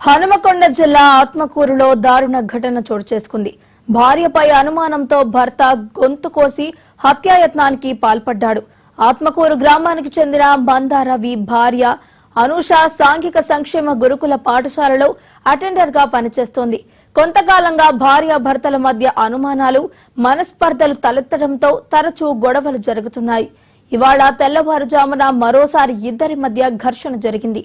హనుమకొండ జిల్లా ఆత్మకూరులో దారుణ ఘటన చోటు చేసుకుంది. భార్యపై అనుమానంతో భర్త గొంతు కోసి హత్యాయత్నానికి పాల్పడ్డాడు. ఆత్మకూరు గ్రామానికి చెందిన మందారవి భార్య అనూష సాంఘిక సంక్షేమ గురుకుల పాఠశాలలో అటెండర్ గా పనిచేస్తోంది. కొంతకాలంగా భార్య భర్తల మధ్య అనుమానాలు, మనస్పర్ధలు తలెత్తడంతో తరచూ గొడవలు జరుగుతున్నాయి. ఇవాళ తెల్లవారుజామున మరోసారి ఇద్దరి మధ్య ఘర్షణ జరిగింది.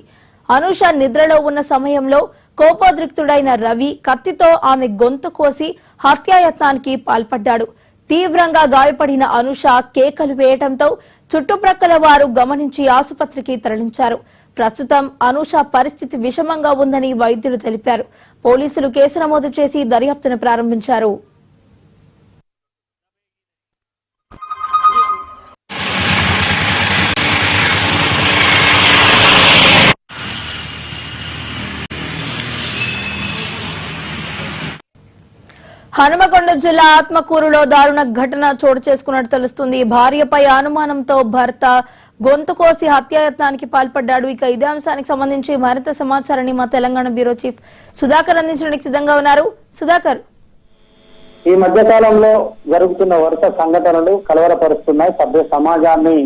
అనూష నిద్రలో ఉన్న సమయంలో కోపోద్రిక్తుడైన రవి కత్తితో ఆమె గొంతు కోసి హత్యాయత్నానికి పాల్పడ్డాడు. తీవ్రంగా గాయపడిన అనూష కేకలు వేయడంతో చుట్టుప్రక్కల వారు గమనించి ఆసుపత్రికి తరలించారు. ప్రస్తుతం అనూష పరిస్థితి విషమంగా ఉందని వైద్యులు తెలిపారు. పోలీసులు కేసు నమోదు చేసి దర్యాప్తును ప్రారంభించారు. హనుమకొండ జిల్లా ఆత్మకూరులో దారుణ ఘటన చోటు చేసుకున్నట్టు తెలుస్తుంది. భార్యపై అనుమానంతో భర్త గొంతు కోసి హత్యాయత్నానికి పాల్పడ్డాడు. ఇక ఇదే అంశానికి సంబంధించి మరింత సమాచారాన్ని మా తెలంగాణ బ్యూరో చీఫ్ సుధాకర్ అందించడానికి సిద్ధంగా ఉన్నారు. సుధాకర్, ఈ మధ్య కాలంలో జరుగుతున్న వరుస సంఘటనలు కలవరపరుస్తున్నాయి. సభ్య సమాజాన్ని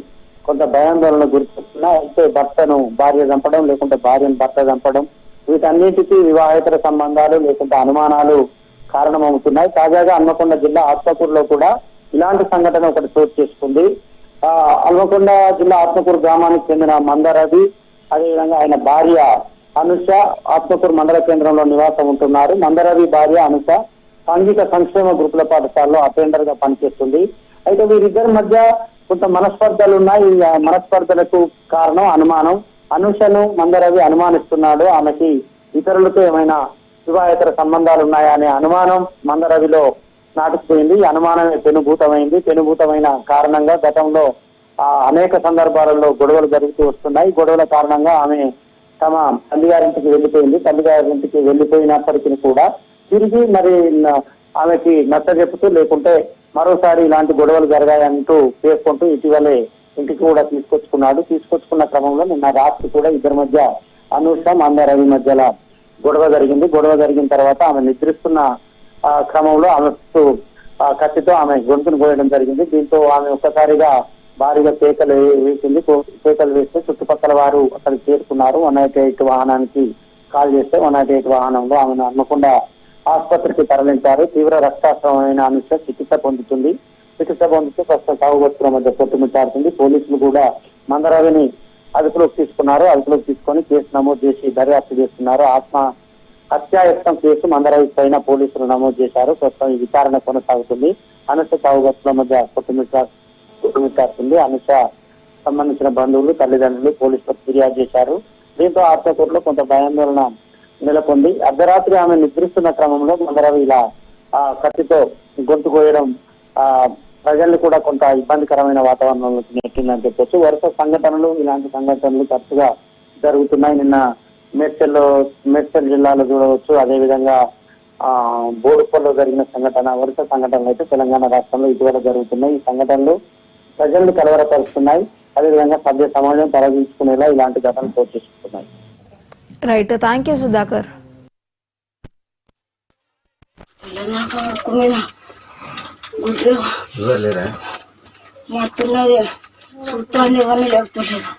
కొంత భయాందోళన గురిస్తున్నాయి. అయితే భర్తను భార్య చంపడం, లేకుంటే భార్యను భర్త చంపడం, వీటన్నిటికీ వివాహేతర సంబంధాలు లేకుంటే అనుమానాలు కారణమవుతున్నాయి. తాజాగా హన్మకొండ జిల్లా ఆత్మకూరులో కూడా ఇలాంటి సంఘటన ఒకటి చోటు చేసుకుంది. హన్మకొండ జిల్లా ఆత్మకూరు గ్రామానికి చెందిన మందారవి, అదేవిధంగా ఆయన భార్య అనూష ఆత్మకూరు మండల కేంద్రంలో నివాసం ఉంటున్నారు. మందారవి భార్య అనూష సాంఘిక సంక్షేమ గురుకుల పాఠశాలలో అటెండర్ గా పనిచేస్తుంది. అయితే వీరిద్దరి మధ్య కొంత మనస్పర్ధలు ఉన్నాయి. ఈ మనస్పర్ధలకు కారణం అనుమానం. అనూషను మందారవి అనుమానిస్తున్నాడు. ఆమెకి ఇతరులతో ఏమైనా వివాహేతర సంబంధాలు ఉన్నాయా అనే అనుమానం మందారవిలో నాటుకుపోయింది. ఈ అనుమానమే పెనుభూతమైన కారణంగా గతంలో అనేక సందర్భాలలో గొడవలు జరుగుతూ వస్తున్నాయి. గొడవల కారణంగా ఆమె తమ తల్లిగారింటికి వెళ్ళిపోయింది. తల్లిగారింటికి వెళ్ళిపోయినప్పటికీ కూడా తిరిగి మరి ఆమెకి నచ్చ చెప్పుతూ, లేకుంటే మరోసారి ఇలాంటి గొడవలు జరిగాయంటూ పేర్కొంటూ ఇటీవలే ఇంటికి కూడా తీసుకొచ్చుకున్న క్రమంలో నిన్న రాత్రి కూడా ఇద్దరి మధ్య అనూష మందారవి మధ్యలో గొడవ జరిగిన తర్వాత ఆమె నిద్రిస్తున్న క్రమంలో ఆమె కత్తితో ఆమె గొంతును కోయడం జరిగింది. దీంతో ఆమె ఒక్కసారిగా భారీగా కేకలు వేస్తే చుట్టుపక్కల వారు అక్కడికి చేరుకున్నారు. 188 వాహనానికి కాల్ చేస్తే 188 వాహనంలో ఆమెను హన్మకొండ ఆసుపత్రికి తరలించారు. తీవ్ర రక్తస్రావమైన అనూష చికిత్స పొందుతూ ప్రస్తుతం సాగుబతుల మధ్య కొట్టుమిట్టాడుతుంది. పోలీసులు కూడా మందారవిని అదుపులోకి తీసుకొని కేసు నమోదు చేసి దర్యాప్తు చేస్తున్నారు. హత్యాయత్నం కేసు మందారవి పైన పోలీసులు నమోదు చేశారు. ప్రస్తుతం ఈ విచారణ కొనసాగుతుంది. అనూష సాగుబతుల మధ్య కొట్టుమిట్టాడుతుంది. అనూష సంబంధించిన బంధువులు, తల్లిదండ్రులు పోలీసులకు ఫిర్యాదు చేశారు. దీంతో ఆత్మకూరులో కొంత భయాందోళన నెలకొంది. అర్ధరాత్రి ఆమె నిద్రిస్తున్న క్రమంలో మందారవి ఇలా కత్తితో గొంతు కోయడం ప్రజల్ని కూడా కొంత ఇబ్బందికరమైన వాతావరణంలో నెట్టిందని చెప్పొచ్చు. వరుస ఇలాంటి సంఘటనలు తరచుగా జరుగుతున్నాయి. నిన్న మేడ్చల్ జిల్లాలో చూడవచ్చు. అదేవిధంగా బోడుపల్లో జరిగిన వరుస సంఘటనలు అయితే తెలంగాణ రాష్ట్రంలో ఇటీవల జరుగుతున్నాయి. ఈ సంఘటనలు ప్రజల్ని కలవరపరుస్తున్నాయి. అదేవిధంగా సభ్య సమాజం తరలించుకునేలా ఇలాంటి ఘటనలు చోటు చేసుకుంటున్నాయి. Right, thank you Sudhakar. గుడ్లు మాతున్నది చూస్తాను ఎవరిని లేపుతలేదు.